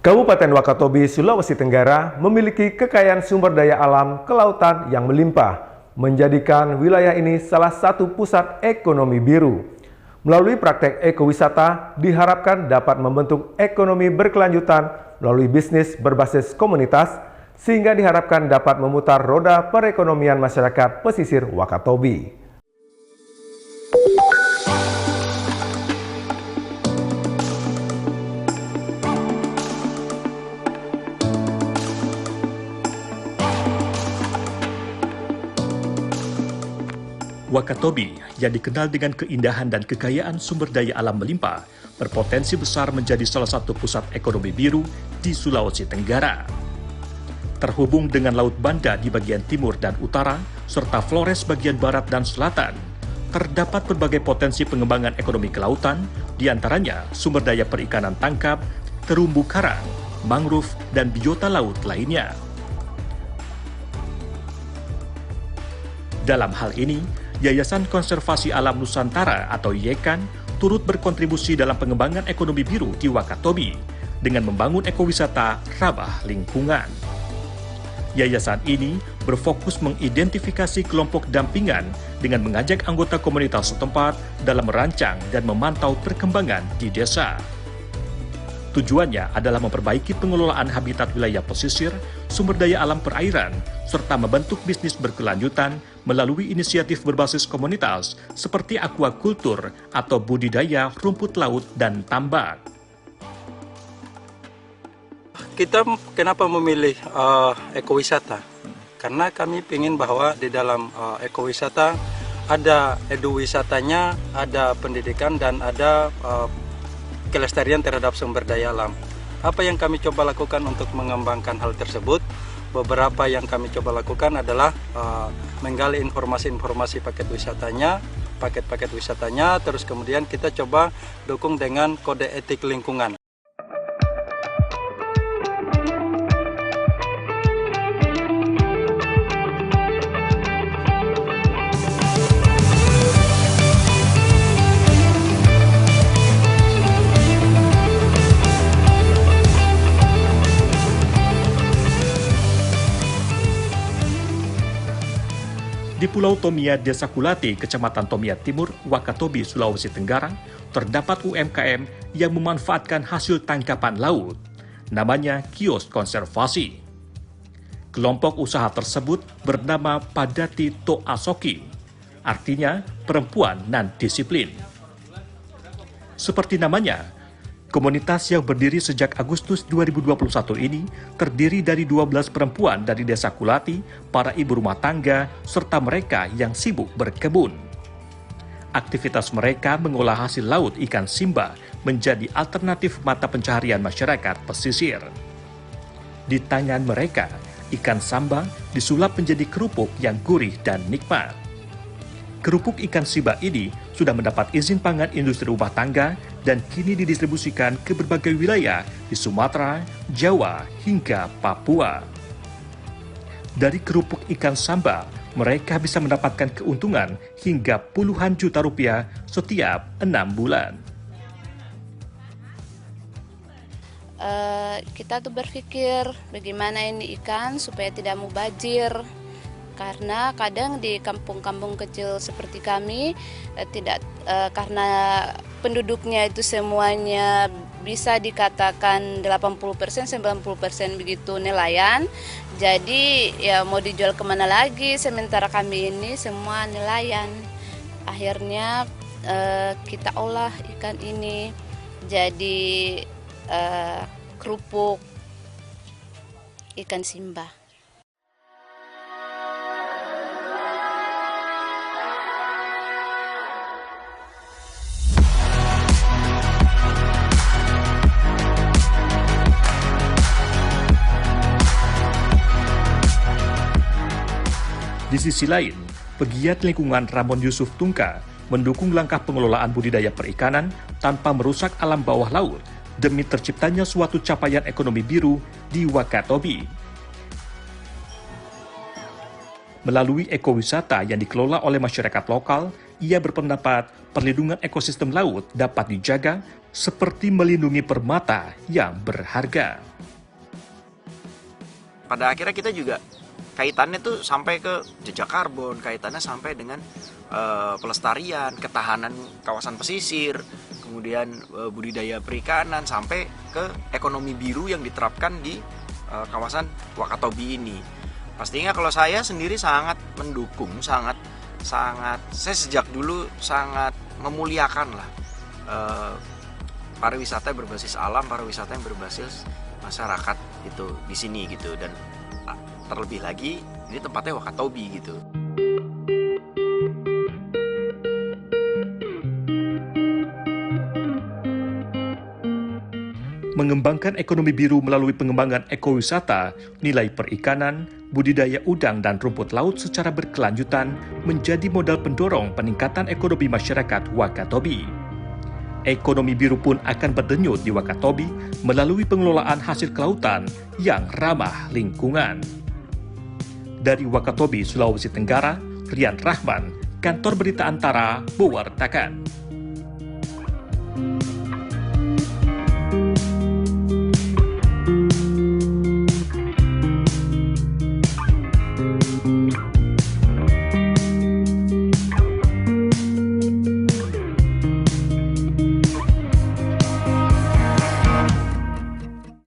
Kabupaten Wakatobi, Sulawesi Tenggara memiliki kekayaan sumber daya alam kelautan yang melimpah, menjadikan wilayah ini salah satu pusat ekonomi biru. Melalui praktek ekowisata, diharapkan dapat membentuk ekonomi berkelanjutan melalui bisnis berbasis komunitas, sehingga diharapkan dapat memutar roda perekonomian masyarakat pesisir Wakatobi. Wakatobi, yang dikenal dengan keindahan dan kekayaan sumber daya alam melimpah, berpotensi besar menjadi salah satu pusat ekonomi biru di Sulawesi Tenggara. Terhubung dengan Laut Banda di bagian timur dan utara, serta Flores bagian barat dan selatan, terdapat berbagai potensi pengembangan ekonomi kelautan, diantaranya sumber daya perikanan tangkap, terumbu karang, mangrove, dan biota laut lainnya. Dalam hal ini, Yayasan Konservasi Alam Nusantara atau YAKAN turut berkontribusi dalam pengembangan ekonomi biru di Wakatobi dengan membangun ekowisata ramah lingkungan. Yayasan ini berfokus mengidentifikasi kelompok dampingan dengan mengajak anggota komunitas setempat dalam merancang dan memantau perkembangan di desa. Tujuannya adalah memperbaiki pengelolaan habitat wilayah pesisir, sumber daya alam perairan, serta membentuk bisnis berkelanjutan melalui inisiatif berbasis komunitas seperti aquaculture atau budidaya rumput laut dan tambak. Kita kenapa memilih ekowisata? Karena kami ingin bahwa di dalam ekowisata ada eduwisatanya, ada pendidikan, dan ada kelestarian terhadap sumber daya alam. Apa yang kami coba lakukan untuk mengembangkan hal tersebut? Beberapa yang kami coba lakukan adalah menggali informasi-informasi paket-paket wisatanya, terus kemudian kita coba dukung dengan kode etik lingkungan. Di Pulau Tomia, Desa Kulati, Kecamatan Tomia Timur, Wakatobi, Sulawesi Tenggara, terdapat UMKM yang memanfaatkan hasil tangkapan laut. Namanya Kios Konservasi. Kelompok usaha tersebut bernama Padati To Asoki, artinya perempuan non-disiplin. Seperti namanya, komunitas yang berdiri sejak Agustus 2021 ini terdiri dari 12 perempuan dari Desa Kulati, para ibu rumah tangga, serta mereka yang sibuk berkebun. Aktivitas mereka mengolah hasil laut ikan simba menjadi alternatif mata pencaharian masyarakat pesisir. Di tangan mereka, ikan samba disulap menjadi kerupuk yang gurih dan nikmat. Kerupuk ikan simba ini sudah mendapat izin pangan industri rumah tangga dan kini didistribusikan ke berbagai wilayah di Sumatera, Jawa, hingga Papua. Dari kerupuk ikan samba, mereka bisa mendapatkan keuntungan hingga puluhan juta rupiah setiap 6 bulan. Kita tuh berpikir bagaimana ini ikan supaya tidak mubazir. Karena kadang di kampung-kampung kecil seperti kami karena penduduknya itu semuanya bisa dikatakan 80%, 90% begitu nelayan. Jadi ya mau dijual kemana lagi, sementara kami ini semua nelayan. Akhirnya kita olah ikan ini jadi kerupuk ikan simba. Di sisi lain, pegiat lingkungan Ramon Yusuf Tungka mendukung langkah pengelolaan budidaya perikanan tanpa merusak alam bawah laut demi terciptanya suatu capaian ekonomi biru di Wakatobi. Melalui ekowisata yang dikelola oleh masyarakat lokal, ia berpendapat perlindungan ekosistem laut dapat dijaga seperti melindungi permata yang berharga. Pada akhirnya kita juga kaitannya tuh sampai ke jejak karbon, kaitannya sampai dengan pelestarian, ketahanan kawasan pesisir, kemudian budidaya perikanan, sampai ke ekonomi biru yang diterapkan di kawasan Wakatobi ini. Pastinya kalau saya sendiri sangat mendukung, sangat saya sejak dulu sangat memuliakan lah pariwisata berbasis alam, pariwisata yang berbasis masyarakat itu di sini gitu. Dan terlebih lagi ini tempatnya Wakatobi gitu. Mengembangkan ekonomi biru melalui pengembangan ekowisata, nilai perikanan, budidaya udang dan rumput laut secara berkelanjutan menjadi modal pendorong peningkatan ekonomi masyarakat Wakatobi. Ekonomi biru pun akan berdenyut di Wakatobi melalui pengelolaan hasil kelautan yang ramah lingkungan. Dari Wakatobi, Sulawesi Tenggara, Rian Rahman, Kantor Berita Antara, mewartakan.